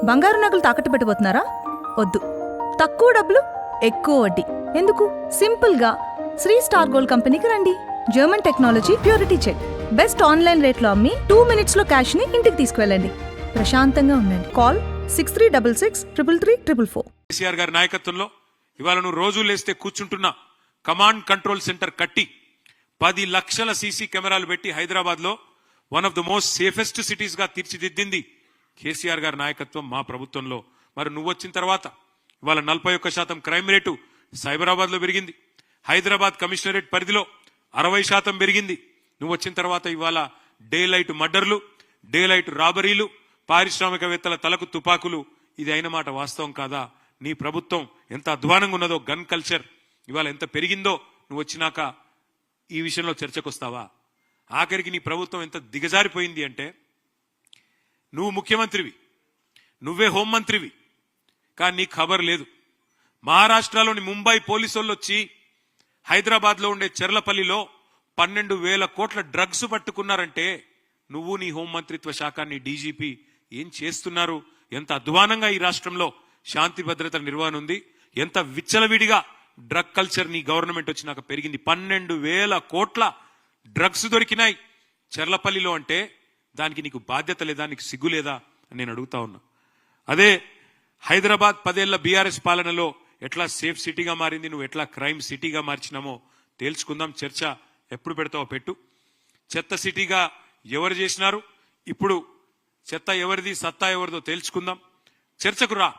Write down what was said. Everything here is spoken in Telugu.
బంగారు నగలు తాకట్టు పెట్టబోతున్నారా? వద్దు. తక్కువ డబ్బులు ఎక్కువ వడ్డీ ఎందుకు? సింపుల్ గా శ్రీ స్టార్ గోల్డ్ కంపెనీకి రండి. German technology, purity check, best online రేట్లో అమ్మి 2 minutes లో క్యాష్ ని ఇంటికి తీసుకువెళ్ళండి. ప్రశాంతంగా ఉండండి. కాల్ 6366333444. కేసీఆర్ గారి నాయకత్వంలో ఇవాళ నువ్వు రోజు లేస్తే కూర్చుంటున్నా కమాండ్ కంట్రోల్ సెంటర్ కట్టి 10 లక్షల సీసీ కెమెరాలు పెట్టి హైదరాబాద్ లో one of the most safest cities గా తీర్చిదిద్దింది కేసీఆర్ గారి నాయకత్వం మా ప్రభుత్వంలో. మరి నువ్వు వచ్చిన తర్వాత ఇవాళ 41% క్రైమ్ రేటు సైబరాబాద్ లో పెరిగింది. హైదరాబాద్ కమిషనరేట్ పరిధిలో 60% పెరిగింది. నువ్వు వచ్చిన తర్వాత ఇవాళ డే లైట్ మర్డర్లు, డే లైట్ రాబరీలు, పారిశ్రామికవేత్తల తలకు తుపాకులు. ఇది అయిన మాట వాస్తవం కాదా? నీ ప్రభుత్వం ఎంత అధ్వానంగా ఉన్నదో, గన్ కల్చర్ ఇవాళ ఎంత పెరిగిందో నువ్వు వచ్చినాక ఈ విషయంలో చర్చకొస్తావా? ఆఖరికి నీ ప్రభుత్వం ఎంత దిగజారిపోయింది అంటే, నువ్వు ముఖ్యమంత్రివి, నువ్వే హోంమంత్రివి, కానీ నీకు ఖబర్ లేదు. మహారాష్ట్రలోని ముంబై పోలీసులు వచ్చి హైదరాబాద్ లో ఉండే చెర్లపల్లిలో 12,000 కోట్ల డ్రగ్స్ పట్టుకున్నారంటే నువ్వు, నీ హోంమంత్రిత్వ శాఖ, నీ డీజీపీ ఏం చేస్తున్నారు? ఎంత అధ్వానంగా ఈ రాష్ట్రంలో శాంతి భద్రతల నిర్వహణ ఉంది, ఎంత విచ్చలవిడిగా డ్రగ్ కల్చర్ నీ గవర్నమెంట్ వచ్చినాక పెరిగింది. 12,000 కోట్ల డ్రగ్స్ దొరికినాయి చెర్లపల్లిలో అంటే దానికి నీకు బాధ్యత లేదా? నీకు సిగ్గు లేదా అని నేను అడుగుతా ఉన్నా. అదే హైదరాబాద్ 10 ఏళ్ల బీఆర్ఎస్ పాలనలో ఎట్లా సేఫ్ సిటీగా మారింది, నువ్వు ఎట్లా క్రైమ్ సిటీగా మార్చినామో తేల్చుకుందాం. చర్చ ఎప్పుడు పెడతావో పెట్టు. చెత్త సిటీగా ఎవరు చేసినారు, ఇప్పుడు చెత్త ఎవరిది, సత్తా ఎవరిదో తేల్చుకుందాం. చర్చకు రా.